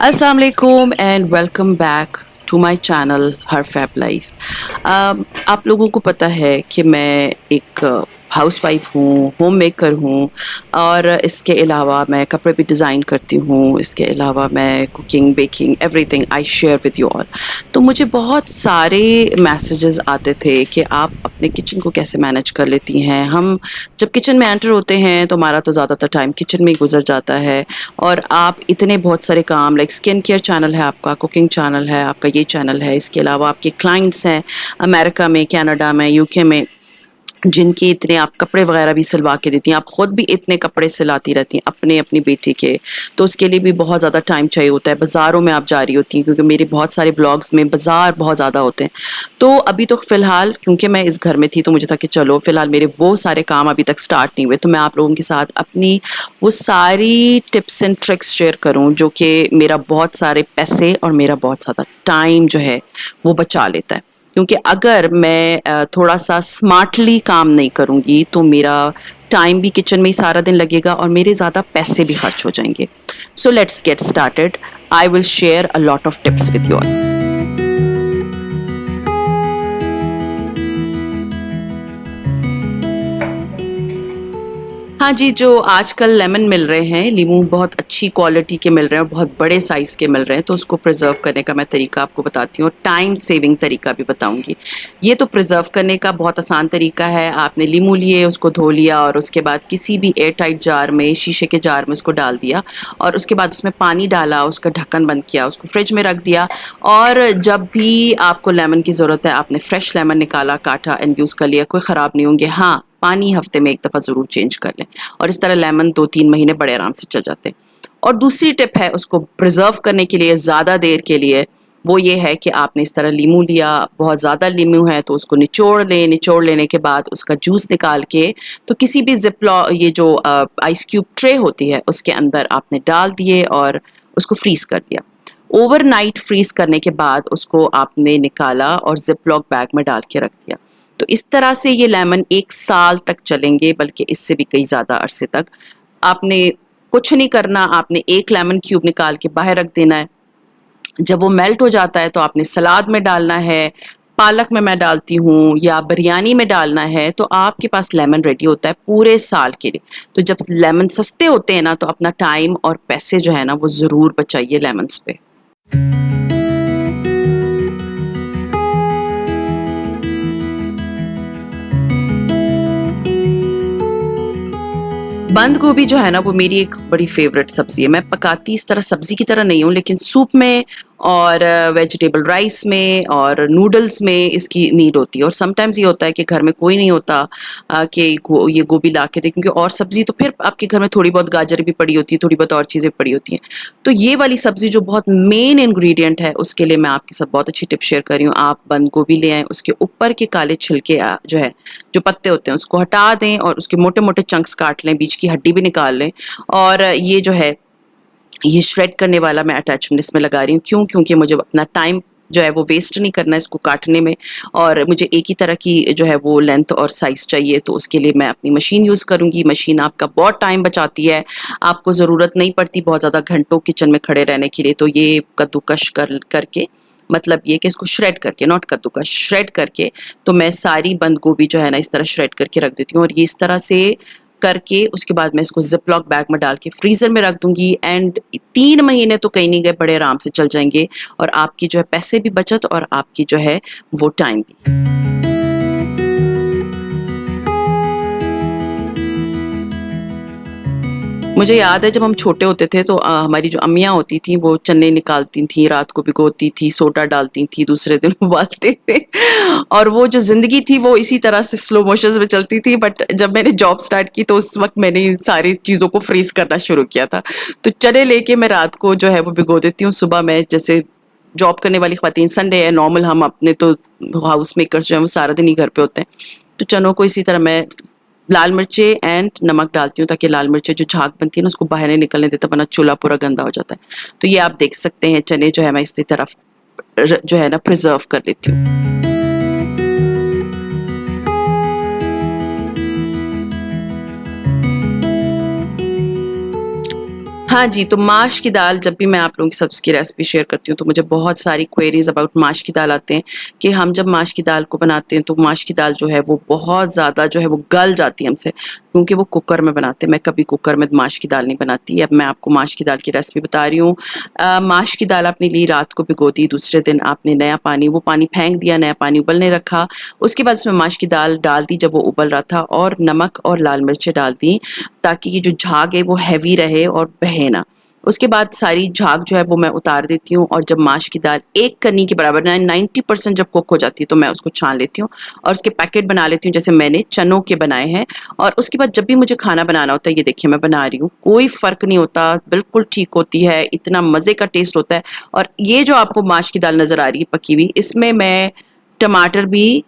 अस्सलाम वालेकुम and welcome back to my channel her fab life. आप लोगों को पता है कि मैं एक हाउसवाइफ हूँ, होम मेकर हूँ और इसके अलावा मैं कपड़े भी डिज़ाइन करती हूँ। इसके अलावा मैं cooking, baking, everything I share with you all. तो मुझे बहुत सारे मैसेजेस आते थे कि आप अपने किचन को कैसे मैनेज कर लेती हैं। हम जब किचन में एंटर होते हैं तो हमारा तो ज़्यादातर टाइम किचन में ही गुजर जाता है और आप इतने बहुत सारे काम लाइक स्किन केयर चैनल है आपका, कुकिंग चैनल है आपका, ये चैनल है, इसके अलावा आपके क्लाइंट्स हैं अमेरिका में, कनाडा में, यूके में, जिनके इतने आप कपड़े वगैरह भी सिलवा के देती हैं। आप खुद भी इतने कपड़े सिलाती रहती हैं अपने अपनी बेटी के, तो उसके लिए भी बहुत ज़्यादा टाइम चाहिए होता है। बाज़ारों में आप जा रही होती हैं क्योंकि मेरे बहुत सारे ब्लॉग्स में बाज़ार बहुत ज़्यादा होते हैं। तो अभी तो फ़िलहाल क्योंकि मैं इस घर में थी तो मुझे था कि चलो फ़िलहाल मेरे वो सारे काम अभी तक स्टार्ट नहीं हुए, तो मैं आप लोगों के साथ अपनी वो सारी टिप्स एंड ट्रिक्स शेयर करूँ जो कि मेरा बहुत सारे पैसे और मेरा बहुत ज़्यादा टाइम जो है वो बचा लेता है। क्योंकि अगर मैं थोड़ा सा स्मार्टली काम नहीं करूँगी तो मेरा टाइम भी किचन में ही सारा दिन लगेगा और मेरे ज़्यादा पैसे भी खर्च हो जाएंगे। So let's get started. I will share a lot of tips with you all. हाँ जी, जो आजकल लेमन मिल रहे हैं, लीमू बहुत अच्छी क्वालिटी के मिल रहे हैं और बहुत बड़े साइज़ के मिल रहे हैं, तो उसको प्रिज़र्व करने का मैं तरीका आपको बताती हूँ, टाइम सेविंग तरीका भी बताऊँगी। ये तो प्रिज़र्व करने का बहुत आसान तरीका है। आपने लीमू लिए, उसको धो लिया और उसके बाद किसी भी एयर टाइट जार में, शीशे के जार में उसको डाल दिया और उसके बाद उसमें पानी डाला, उसका ढक्कन बंद किया, उसको फ्रिज में रख दिया और जब भी आपको लेमन की ज़रूरत है, आपने फ्रेश लेमन निकाला, काटा एंड यूज़ कर लिया, कोई ख़राब नहीं होंगे। हाँ, पानी हफ्ते में एक दफ़ा ज़रूर चेंज कर लें और इस तरह लेमन 2-3 महीने बड़े आराम से चल जाते हैं। और दूसरी टिप है उसको प्रिज़र्व करने के लिए ज़्यादा देर के लिए, वो ये है कि आपने इस तरह लीमू लिया, बहुत ज़्यादा लीमू है तो उसको निचोड़ लें, निचोड़ लेने के बाद उसका जूस निकाल के तो किसी भी ये जो आइस क्यूब ट्रे होती है उसके अंदर आपने डाल दिए और उसको फ्रीज़ कर दिया। ओवरनाइट फ्रीज़ करने के बाद उसको आपने निकाला और ज़िप-लॉक बैग में डाल के रख दिया। तो इस तरह से ये लेमन 1 साल तक चलेंगे, बल्कि इससे भी कई ज़्यादा अरसे तक। आपने कुछ नहीं करना, आपने एक लेमन क्यूब निकाल के बाहर रख देना है। जब वो मेल्ट हो जाता है तो आपने सलाद में डालना है, पालक में मैं डालती हूँ या बिरयानी में डालना है, तो आपके पास लेमन रेडी होता है पूरे साल के लिए। तो जब लेमन सस्ते होते हैं ना, तो अपना टाइम और पैसे जो है ना, वो ज़रूर बचाइए लेमन्स पे। बंद गोभी जो है ना वो मेरी एक बड़ी फेवरेट सब्जी है। मैं पकाती इस तरह सब्जी की तरह नहीं हूँ, लेकिन सूप में और वेजिटेबल राइस में और नूडल्स में इसकी नीड होती है। और समटाइम्स ये होता है कि घर में कोई नहीं होता कि ये गोभी ला के दे, क्योंकि और सब्जी तो फिर आपके घर में थोड़ी बहुत गाजर भी पड़ी होती है, थोड़ी बहुत और चीज़ें पड़ी होती हैं। तो ये वाली सब्जी जो बहुत मेन इंग्रेडिएंट है, उसके लिए मैं आपके साथ बहुत अच्छी टिप शेयर कर रही हूँ। आप बंद गोभी ले आएँ, उसके ऊपर के काले छिलके जो है, जो पत्ते होते हैं उसको हटा दें और उसके मोटे-मोटे चंक्स काट लें, बीच की हड्डी भी निकाल लें और ये जो है, ये श्रेड करने वाला मैं अटैचमेंट इसमें लगा रही हूँ। क्यों? क्योंकि मुझे अपना टाइम जो है वो वेस्ट नहीं करना है इसको काटने में और मुझे एक ही तरह की जो है वो लेंथ और साइज़ चाहिए, तो उसके लिए मैं अपनी मशीन यूज़ करूँगी। मशीन आपका बहुत टाइम बचाती है, आपको ज़रूरत नहीं पड़ती बहुत ज़्यादा घंटों किचन में खड़े रहने के लिए। तो ये कद्दूकश करके, मतलब ये कि इसको श्रेड करके, नॉट कद्दूकश, श्रेड करके, तो मैं सारी बंद गोभी जो है ना इस तरह श्रेड करके रख देती हूँ और ये इस तरह से करके उसके बाद मैं इसको ज़िप-लॉक बैग में डाल के फ्रीज़र में रख दूँगी एंड 3 महीने तो कहीं नहीं गए, बड़े आराम से चल जाएँगे और आपकी जो है पैसे भी बचत और आपकी जो है वो टाइम भी। मुझे याद है जब हम छोटे होते थे तो हमारी जो अम्मियाँ होती थीं वो चने निकालती थीं, रात को भिगोती थी, सोडा डालती थी, दूसरे दिन उबालते थे और वो जो ज़िंदगी थी वो इसी तरह से स्लो मोशंस में चलती थी। बट जब मैंने जॉब स्टार्ट की तो उस वक़्त मैंने इन सारी चीज़ों को फ्रीज़ करना शुरू किया था। तो चने लेके मैं रात को जो है वो भिगो देती हूँ, सुबह मैं जैसे जॉब करने वाली ख़वातीन, संडे है नॉर्मल, हम अपने तो हाउस मेकर्स जो हैं वो सारा दिन ही घर पे होते हैं। तो चनों को इसी तरह मैं लाल मिर्चें एंड नमक डालती हूँ ताकि लाल मिर्चें जो झाग बनती है ना उसको बाहर नहीं निकलने देता, वरना चूल्हा पूरा गंदा हो जाता है। तो ये आप देख सकते हैं चने जो है मैं इसी तरफ जो है ना प्रिजर्व कर लेती हूँ। हाँ जी, तो माश की दाल जब भी मैं आप लोगों के साथ उसकी रेसिपी शेयर करती हूँ, तो मुझे बहुत सारी क्वेरीज़ अबाउट माश की दाल आते हैं कि हम जब माश की दाल को बनाते हैं, तो माश की दाल जो है वो बहुत ज़्यादा जो है वो गल जाती है हमसे, क्योंकि वो कुकर में बनाते हैं। मैं कभी कुकर में माश की दाल नहीं बनाती। अब मैं आपको माश की दाल की रेसिपी बता रही हूँ। माश की दाल आपने ली, रात को भिगो दी, दूसरे दिन आपने नया पानी वो पानी फेंक दिया, नया पानी उबलने रखा। उसके बाद उसमें माश की दाल डाल दी जब वो उबल रहा था, और नमक और लाल मिर्चें डाल दी, ताकि ये जो झाग है वो हैवी रहे और बहे ना। उसके बाद सारी झाग जो है वो मैं उतार देती हूँ, और जब माश की दाल एक कनी के बराबर 90% जब कुक हो जाती है, तो मैं उसको छान लेती हूँ और उसके पैकेट बना लेती हूँ, जैसे मैंने चनों के बनाए हैं। और उसके बाद जब भी मुझे खाना बनाना होता है, ये देखिए मैं बना रही हूँ, कोई फ़र्क नहीं होता, बिल्कुल ठीक होती है, इतना मज़े का टेस्ट होता है। और ये जो आपको माश की दाल नज़र आ रही है पकी हुई, इसमें मैं टमाटर भी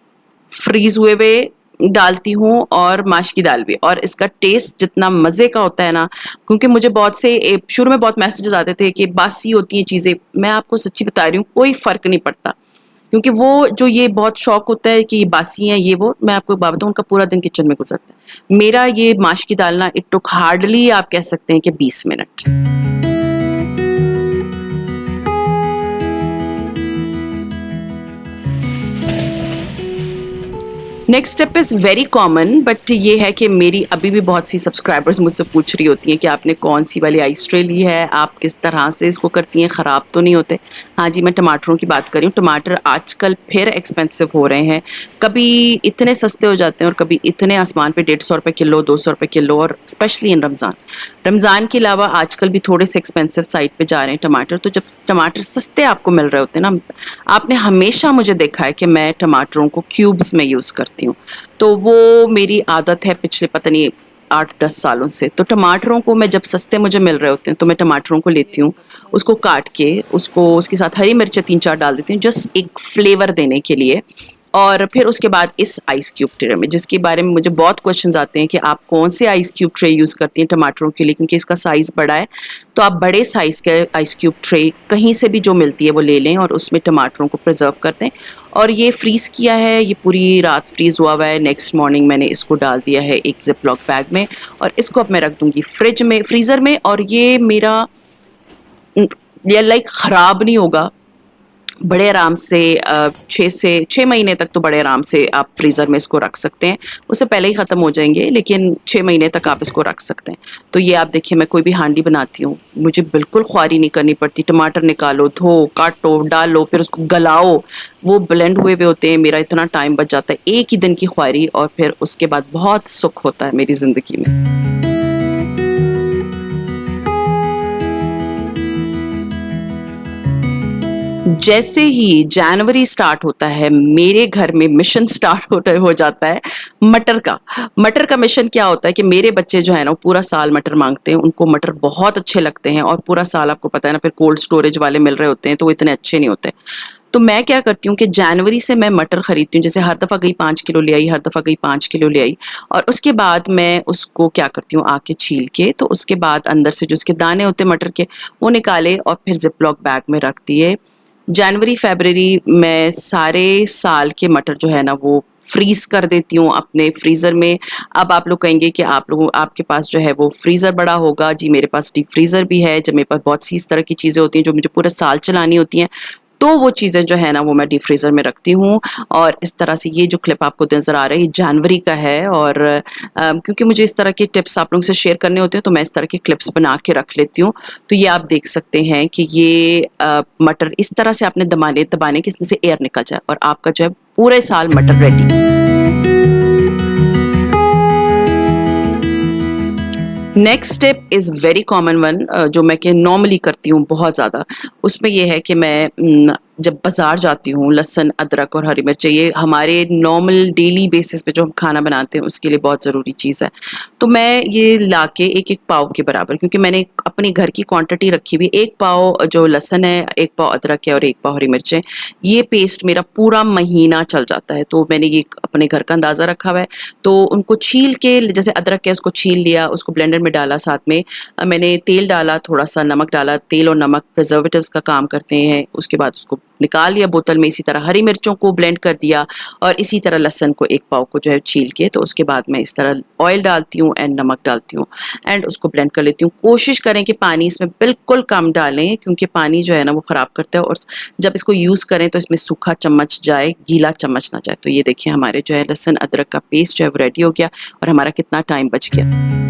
फ्रीज़ हुए हुए डालती हूँ, और माश की दाल भी, और इसका टेस्ट जितना मज़े का होता है ना, क्योंकि मुझे बहुत से शुरू में बहुत मैसेजेस आते थे कि बासी होती हैं चीज़ें। मैं आपको सच्ची बता रही हूँ, कोई फ़र्क नहीं पड़ता, क्योंकि वो जो ये बहुत शौक होता है कि ये बासी हैं, ये वो, मैं आपको एक बात बताऊँ, उनका पूरा दिन किचन में गुजरता है। मेरा ये माश की दाल ना, इट टुक हार्डली आप कह सकते हैं कि 20 minute. Next step is very common, but ये है कि मेरी अभी भी बहुत सी सब्सक्राइबर्स मुझसे पूछ रही होती हैं कि आपने कौन सी वाली आइस ट्रे ली है, आप किस तरह से इसको करती हैं, ख़राब तो नहीं होते? हाँ जी, मैं टमाटरों की बात कर रही हूँ। टमाटर आजकल फिर एक्सपेंसिव हो रहे हैं, कभी इतने सस्ते हो जाते हैं और कभी इतने आसमान पे 150 रुपए किलो, 200 रुपए किलो, और स्पेशली इन रमज़ान। रमज़ान के अलावा आजकल भी थोड़े से एक्सपेंसिव साइड पे जा रहे हैं टमाटर। तो जब टमाटर सस्ते आपको मिल रहे होते हैं ना, आपने हमेशा मुझे देखा है कि मैं टमाटरों को क्यूब्स में यूज़ करती हूँ। तो वो मेरी आदत है पिछले पता नहीं 8-10 सालों से। तो टमाटरों को मैं जब सस्ते मुझे मिल रहे होते हैं, तो मैं टमाटरों को लेती हूँ, उसको काट के, उसको उसके साथ हरी मिर्चें 3-4 डाल देती हूँ, जस्ट एक फ्लेवर देने के लिए। और फिर उसके बाद इस आइस क्यूब ट्रे में, जिसके बारे में मुझे बहुत क्वेश्चंस आते हैं कि आप कौन से आइस क्यूब ट्रे यूज़ करती हैं टमाटरों के लिए, क्योंकि इसका साइज़ बड़ा है। तो आप बड़े साइज़ के आइस क्यूब ट्रे कहीं से भी जो मिलती है वो ले लें, और उसमें टमाटरों को प्रिजर्व कर दें। और ये फ्रीज़ किया है, ये पूरी रात फ्रीज़ हुआ हुआ है। नेक्स्ट मॉर्निंग मैंने इसको डाल दिया है एक ज़िप-लॉक बैग में, और इसको अब मैं रख दूँगी फ्रिज में, फ्रीज़र में, और ये मेरा ये लाइक ख़राब नहीं होगा। बड़े आराम से 6 महीने तक तो बड़े आराम से आप फ्रीज़र में इसको रख सकते हैं। उससे पहले ही ख़त्म हो जाएँगे, लेकिन 6 महीने तक आप इसको रख सकते हैं। तो ये आप देखिए, मैं कोई भी हांडी बनाती हूँ, मुझे बिल्कुल ख्वारी नहीं करनी पड़ती। टमाटर निकालो, धो, काटो, डालो, फिर उसको गलाओ, वो ब्लेंड हुए हुए होते हैं। मेरा इतना टाइम बच जाता है, एक ही दिन की ख्वारी, और फिर उसके बाद बहुत सुख होता है मेरी ज़िंदगी में। जैसे ही जनवरी स्टार्ट होता है, मेरे घर में मिशन स्टार्ट हो जाता है मटर का। मटर का मिशन क्या होता है कि मेरे बच्चे जो है ना, वो पूरा साल मटर मांगते हैं, उनको मटर बहुत अच्छे लगते हैं, और पूरा साल आपको पता है ना, फिर कोल्ड स्टोरेज वाले मिल रहे होते हैं, तो वो इतने अच्छे नहीं होते। तो मैं क्या करती हूँ कि जनवरी से मैं मटर खरीदती हूँ, जैसे हर दफ़ा गई 5 किलो ले आई, हर दफ़ा गई 5 किलो ले आई, और उसके बाद मैं उसको क्या करती हूँ, आके छील के, तो उसके बाद अंदर से जो उसके दाने होते हैं मटर के, वो निकाले और फिर ज़िप-लॉक बैग में रख दिए। जनवरी फरवरी में सारे साल के मटर जो है ना, वो फ्रीज़ कर देती हूँ अपने फ्रीज़र में। अब आप लोग कहेंगे कि आपके पास जो है वो फ्रीज़र बड़ा होगा। जी, मेरे पास डीप फ्रीज़र भी है, जब मेरे पास बहुत सी इस तरह की चीज़ें होती हैं जो मुझे पूरा साल चलानी होती हैं, तो वो चीज़ें जो है ना, वो मैं डीप फ्रीज़र में रखती हूँ। और इस तरह से ये जो क्लिप आपको नज़र आ रहा है, ये जनवरी का है, और क्योंकि मुझे इस तरह के टिप्स आप लोगों से शेयर करने होते हैं, तो मैं इस तरह के क्लिप्स बना के रख लेती हूँ। तो ये आप देख सकते हैं कि ये मटर इस तरह से आपने दबाने कि इसमें से एयर निकल जाए, और आपका जो है पूरे साल मटर ready. Next step is very common one, जो मैं कि नॉर्मली करती हूँ बहुत ज़्यादा। उसमें ये है कि मैं जब बाज़ार जाती हूँ, लहसुन, अदरक और हरी मिर्च, ये हमारे नॉर्मल डेली बेसिस पे जो हम खाना बनाते हैं उसके लिए बहुत ज़रूरी चीज़ है। तो मैं ये लाके एक-एक पाव के बराबर, क्योंकि मैंने अपने घर की क्वांटिटी रखी हुई, 1 पाव जो लहसुन है, 1 पाव अदरक है और 1 पाव हरी मिर्च है। ये पेस्ट मेरा पूरा महीना चल जाता है। तो मैंने ये अपने घर का अंदाज़ा रखा हुआ है। तो उनको छील के, जैसे अदरक है उसको छील लिया, उसको ब्लेंडर में डाला, साथ में मैंने तेल डाला, थोड़ा-सा नमक डाला। तेल और नमक प्रिजर्वेटिव्स का काम करते हैं। उसके बाद उसको निकाल लिया बोतल में। इसी तरह हरी मिर्चों को ब्लेंड कर दिया और इसी तरह लहसुन को एक पाव को जो है छील के, तो उसके बाद मैं इस तरह ऑयल डालती हूँ एंड नमक डालती हूँ एंड उसको ब्लेंड कर लेती हूँ। कोशिश करें कि पानी इसमें बिल्कुल कम डालें, क्योंकि पानी जो है ना वो ख़राब करता है, और जब इसको यूज़ करें तो इसमें सूखा चम्मच जाए, गीला चम्मच ना जाए। तो ये देखिए हमारे जो है लहसुन अदरक का पेस्ट जो है वो रेडी हो गया और हमारा कितना टाइम बच गया।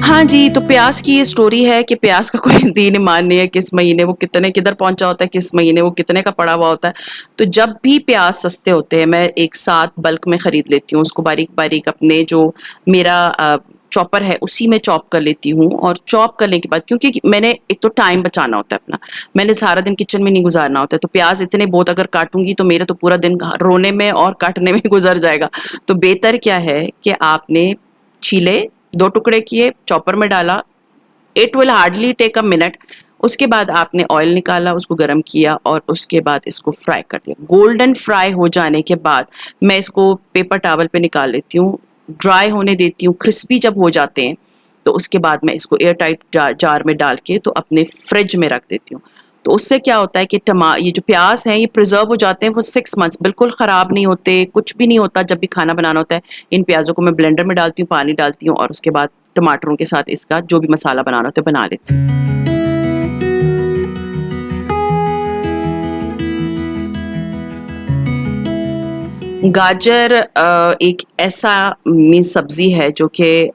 हाँ जी, तो प्याज़ की ये स्टोरी है कि प्याज़ का कोई दीन ईमान नहीं है, किस महीने वो कितने किधर पहुँचा होता है, किस महीने वो कितने का पड़ा हुआ होता है। तो जब भी प्याज़ सस्ते होते हैं, मैं एक साथ बल्क में खरीद लेती हूँ, उसको बारीक-बारीक अपने जो मेरा चॉपर है उसी में चॉप कर लेती हूँ। और चॉप करने के बाद, क्योंकि मैंने एक तो टाइम बचाना होता है अपना, मैंने सारा दिन किचन में नहीं गुज़ारना होता है, तो प्याज़ इतने बहुत अगर काटूँगी तो मेरा तो पूरा दिन रोने में और काटने में गुज़र जाएगा। तो बेहतर क्या है कि आपने छीले, 2 टुकड़े किए, चॉपर में डाला, it will hardly take a minute. उसके बाद आपने ऑयल निकाला, उसको गरम किया और उसके बाद इसको फ्राई कर लिया। गोल्डन फ्राई हो जाने के बाद मैं इसको पेपर टॉवल पे निकाल लेती हूँ, ड्राई होने देती हूँ। क्रिस्पी जब हो जाते हैं तो उसके बाद मैं इसको एयर टाइट जार में डाल के तो अपने फ्रिज में रख देती हूँ। तो उससे क्या होता है कि ये जो प्याज हैं ये प्रिजर्व हो जाते हैं, वो 6 मंथ्स बिल्कुल ख़राब नहीं होते, कुछ भी नहीं होता। जब भी खाना बनाना होता है, इन प्याज़ों को मैं ब्लेंडर में डालती हूँ, पानी डालती हूँ और उसके बाद टमाटरों के साथ इसका जो भी मसाला बनाना होता है बना लेती हूँ। गाजर एक ऐसा मीन्स सब्ज़ी है जो कि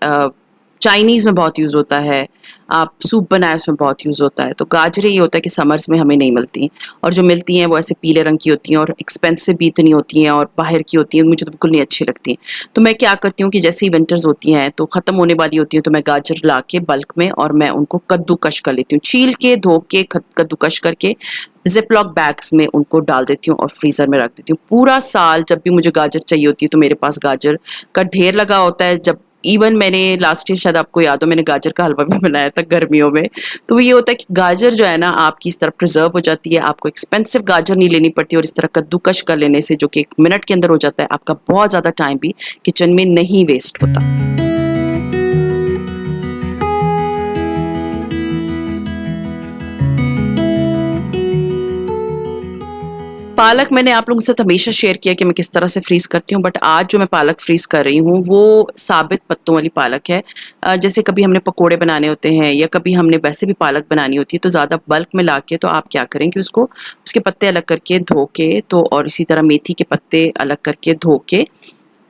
चाइनीज़ में बहुत यूज़ होता है, आप सूप बनाए उसमें बहुत यूज़ होता है। तो गाजरें ये होता है कि समर्स में हमें नहीं मिलती, और जो मिलती हैं वो ऐसे पीले रंग की होती हैं और एक्सपेंसिव भी इतनी होती हैं और बाहर की होती हैं, मुझे तो बिल्कुल नहीं अच्छी लगती। तो मैं क्या करती हूँ कि जैसे ही विंटर्स होती हैं तो ख़त्म होने वाली होती हैं, तो मैं गाजर ला के बल्क में और मैं उनको कद्दूकश कर लेती हूँ, छील के, धो के, कद्दूकश करके ज़िपलॉक बैग्स में उनको डाल देती हूँ और फ्रीज़र में रख देती हूँ। पूरा साल जब भी मुझे गाजर चाहिए होती है तो मेरे पास गाजर का ढेर लगा होता है। जब इवन मैंने लास्ट ईयर, शायद आपको याद हो, मैंने गाजर का हलवा भी बनाया था गर्मियों में। तो ये होता है कि गाजर जो है ना आपकी इस तरह प्रिजर्व हो जाती है, आपको एक्सपेंसिव गाजर नहीं लेनी पड़ती, और इस तरह कद्दूकश कर लेने से जो कि 1 मिनट के अंदर हो जाता है, आपका बहुत ज़्यादा टाइम भी किचन में नहीं वेस्ट होता। पालक मैंने आप लोगों के साथ हमेशा शेयर किया कि मैं किस तरह से फ्रीज़ करती हूँ, बट आज जो मैं पालक फ्रीज़ कर रही हूँ वो साबित पत्तों वाली पालक है। जैसे कभी हमने पकोड़े बनाने होते हैं या कभी हमने वैसे भी पालक बनानी होती है, तो ज़्यादा बल्क में लाके तो आप क्या करें कि उसको, उसके पत्ते अलग करके धो के, तो और इसी तरह मेथी के पत्ते अलग करके धो के,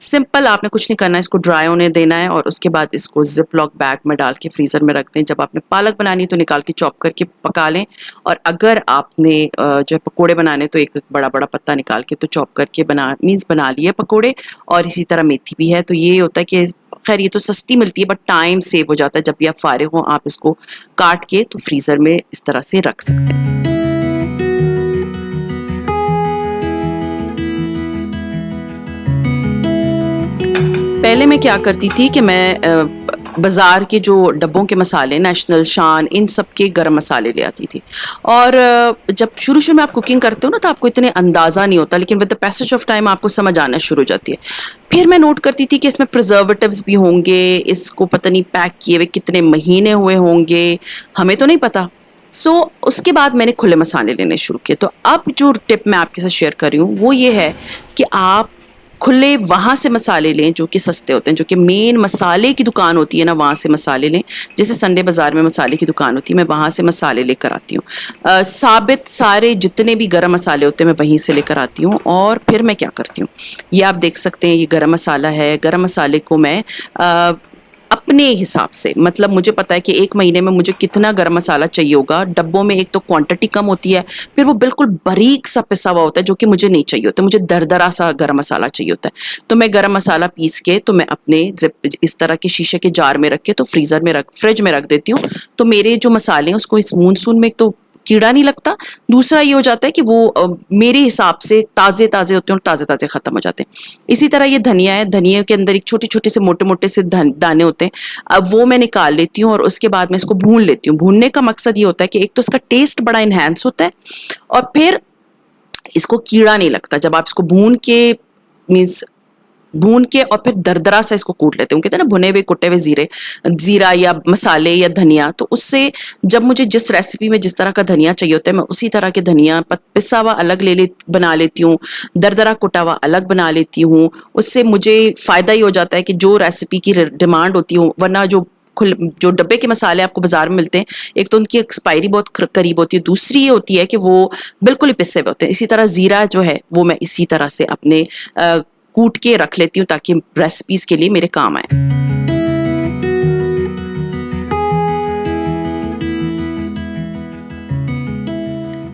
सिंपल आपने कुछ नहीं करना है, इसको ड्राई होने देना है और उसके बाद इसको ज़िप-लॉक बैग में डाल के फ्रीज़र में रख दें। जब आपने पालक बनानी है तो निकाल के चॉप करके पका लें, और अगर आपने जो है पकोड़े बनाने तो एक बड़ा-बड़ा पत्ता निकाल के तो चॉप करके बना लिए पकोड़े। और इसी तरह मेथी भी है। तो ये होता है कि खैर ये तो सस्ती मिलती है बट टाइम सेव हो जाता है। जब भी आप फारिग हों आप इसको काट के तो फ्रीज़र में इस तरह से रख सकते हैं। पहले मैं क्या करती थी कि मैं बाज़ार के जो डब्बों के मसाले, नेशनल, शान, इन सब के गरम मसाले ले आती थी। और जब शुरू-शुरू में आप कुकिंग करते हो ना तो आपको इतने अंदाज़ा नहीं होता, लेकिन with the passage of time आपको समझ आना शुरू हो जाती है। फिर मैं नोट करती थी कि इसमें प्रिजर्वेटिव्स भी होंगे, इसको पता नहीं पैक किए हुए कितने महीने हुए होंगे, हमें तो नहीं पता। उसके बाद मैंने खुले मसाले लेने शुरू किए। तो अब जो टिप मैं आपके साथ शेयर कर रही हूँ वो ये है कि आप खुले वहाँ से मसाले लें जो कि सस्ते होते हैं, जो कि मेन मसाले की दुकान होती है ना, वहाँ से मसाले लें। जैसे संडे बाज़ार में मसाले की दुकान होती है, मैं वहाँ से मसाले लेकर आती हूँ। साबित सारे जितने भी गरम मसाले होते हैं मैं वहीं से लेकर आती हूँ। और फिर मैं क्या करती हूँ, ये आप देख सकते हैं, ये गरम मसाला है। गरम मसाले को मैं अपने हिसाब से, मतलब मुझे पता है कि 1 महीने में मुझे कितना गरम मसाला चाहिए होगा। डब्बों में एक तो क्वांटिटी कम होती है, फिर वो बिल्कुल बारीक सा पिसा हुआ होता है जो कि मुझे नहीं चाहिए होता, मुझे दरदरा सा गरम मसाला चाहिए होता है। तो मैं गरम मसाला पीस के तो मैं अपने इस तरह के शीशे के जार में रख के तो फ्रिज में रख देती हूँ। तो मेरे जो मसाले हैं उसको इस मानसून में एक तो कीड़ा नहीं लगता, दूसरा ये हो जाता है कि वो मेरे हिसाब से ताज़े-ताज़े होते हैं और ताज़े-ताज़े ख़त्म हो जाते हैं। इसी तरह ये धनिया है, धनिया के अंदर एक छोटे-छोटे से मोटे-मोटे से दाने होते हैं। अब वो मैं निकाल लेती हूँ और उसके बाद मैं इसको भून लेती हूँ। भूनने का मकसद ये होता है कि एक तो इसका टेस्ट बड़ा एनहांस होता है और फिर इसको कीड़ा नहीं लगता। जब आप इसको भून के मीन्स भून के और फिर दरदरा सा इसको कूट लेते हैं। कहते हैं ना भुने हुए कुटे हुए जीरा या मसाले या धनिया, तो उससे जब मुझे जिस रेसिपी में जिस तरह का धनिया चाहिए होता है मैं उसी तरह के धनिया पिसा हुआ अलग बना लेती हूँ, दरदरा कुटा हुआ अलग बना लेती हूँ। उससे मुझे फायदा ही हो जाता है कि जो रेसिपी की डिमांड होती है, वरना जो डब्बे के मसाले आपको बाजार में मिलते हैं, एक तो उनकी एक्सपायरी बहुत करीब होती है, दूसरी ये होती है कि वो बिल्कुल ही पिसे हुए होते हैं। इसी तरह जीरा जो है वो मैं इसी तरह से अपने कूट के रख लेती हूँ ताकि रेसिपीज के लिए मेरे काम आए।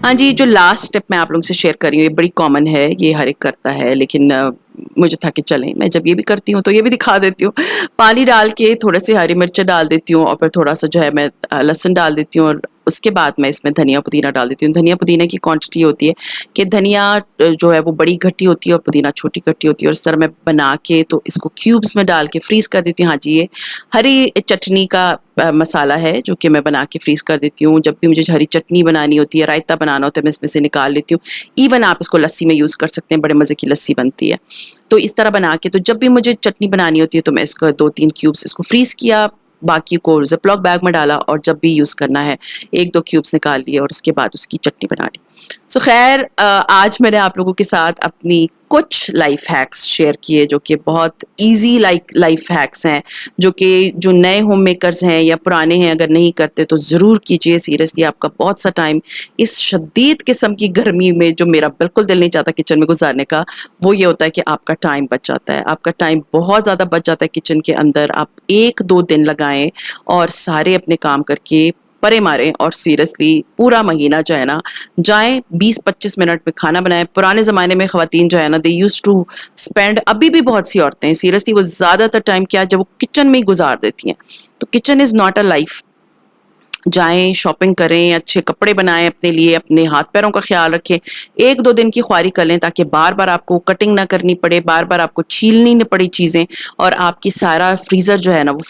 हाँ जी, जो लास्ट टिप मैं आप लोगों से शेयर कर रही हूँ, ये बड़ी कॉमन है, ये हर एक करता है, लेकिन मुझे था कि चलें मैं जब ये भी करती हूँ तो ये भी दिखा देती हूँ। पानी डाल के थोड़े से हरी मिर्च डाल देती हूँ और फिर थोड़ा सा जो है मैं लहसुन डाल देती हूँ, और उसके बाद मैं इसमें धनिया पुदीना डाल देती हूँ। धनिया पुदीना की क्वांटिटी होती है कि धनिया जो है वो बड़ी खट्टी होती है और पुदीना छोटी खट्टी होती है, और इस तरह मैं बना के तो इसको क्यूब्स में डाल के फ्रीज कर देती हूँ। हाँ जी, ये हरी चटनी का मसाला है जो कि मैं बना के फ्रीज कर देती हूँ। जब भी मुझे हरी चटनी बनानी होती है, रायता बनाना होता है, मैं इसमें से निकाल लेती हूँ। इवन आप इसको लस्सी में यूज़ कर सकते हैं, बड़े मज़े की लस्सी बनती है। तो इस तरह बना के तो जब भी मुझे चटनी बनानी होती है तो मैं इसका 2-3 क्यूब्स इसको फ्रीज किया, बाकी को ज़िपलॉक बैग में डाला, और जब भी यूज़ करना है 1-2 क्यूब्स निकाल लिए और उसके बाद उसकी चटनी बना ली। सो खैर, आज मैंने आप लोगों के साथ अपनी कुछ लाइफ हैक्स शेयर किए जो कि बहुत इजी लाइफ हैक्स हैं, जो नए होम मेकर्स हैं या पुराने हैं, अगर नहीं करते तो ज़रूर कीजिए। सीरियसली आपका बहुत सा टाइम इस शदीद किस्म की गर्मी में, जो मेरा बिल्कुल दिल नहीं चाहता किचन में गुजारने का, वो ये होता है कि आपका टाइम बच जाता है। आपका टाइम बहुत ज़्यादा बच जाता है किचन के अंदर। आप 1-2 दिन लगाएं और सारे अपने काम करके परे मारें, और सीरियसली पूरा महीना जो है ना, जाएं 20-25 मिनट में खाना बनाएं। पुराने ज़माने में ख़वातीन जो है ना, दे यूज टू स्पेंड, अभी भी बहुत सी औरतें हैं सीरियसली, वो ज़्यादातर टाइम क्या जब वो किचन में ही गुजार देती हैं। तो kitchen is not a life. जाएं, शॉपिंग करें, अच्छे कपड़े बनाएं अपने लिए, अपने हाथ पैरों का ख्याल रखें, 1-2 दिन की ख्वारी कर लें ताकि बार बार आपको कटिंग ना करनी पड़े, बार बार आपको छीलनी न पड़ी चीज़ें, और आपकी सारा फ्रीज़र जो है ना वो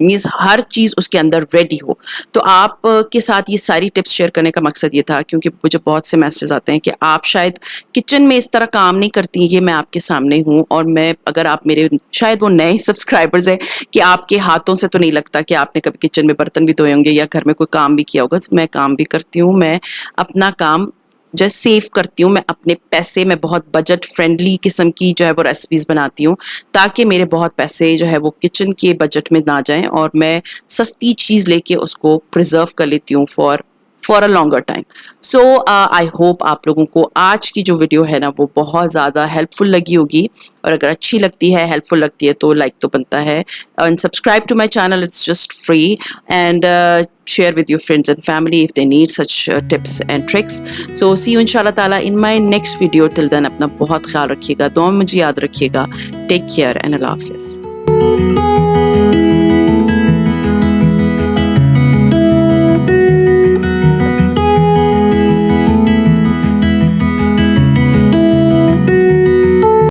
मीन्स हर चीज़ उसके अंदर रेडी हो। तो आप के साथ ये सारी टिप्स शेयर करने का मकसद ये था, क्योंकि मुझे बहुत से मैसेज आते हैं कि आप शायद किचन में इस तरह काम नहीं करती। ये मैं आपके सामने हूँ, और मैं, अगर आप मेरे शायद वो नए सब्सक्राइबर्स हैं कि आपके हाथों से तो नहीं लगता कि आपने कभी किचन में बर्तन भी धोए होंगे या घर में कोई काम भी किया होगा। मैं काम भी करती हूँ, मैं अपना काम जो सेव करती हूँ, मैं अपने पैसे में बहुत बजट फ्रेंडली किस्म की जो है वो रेसिपीज़ बनाती हूँ, ताकि मेरे बहुत पैसे जो है वो किचन के बजट में ना जाएं, और मैं सस्ती चीज़ लेके उसको प्रिजर्व कर लेती हूँ for a longer time. So I hope आप लोगों को आज की जो वीडियो है ना वो बहुत ज़्यादा हेल्पफुल लगी होगी, और अगर अच्छी लगती है, हेल्पफुल लगती है, तो लाइक तो बनता है, and subscribe to my channel, it's just free, and share with your friends and family if they need such tips and tricks. So see you inshallah ta'ala in my next video. Till then, अपना बहुत ख्याल रखिएगा, दुआ में मुझे याद रखिएगा. Take care and Allah Hafiz.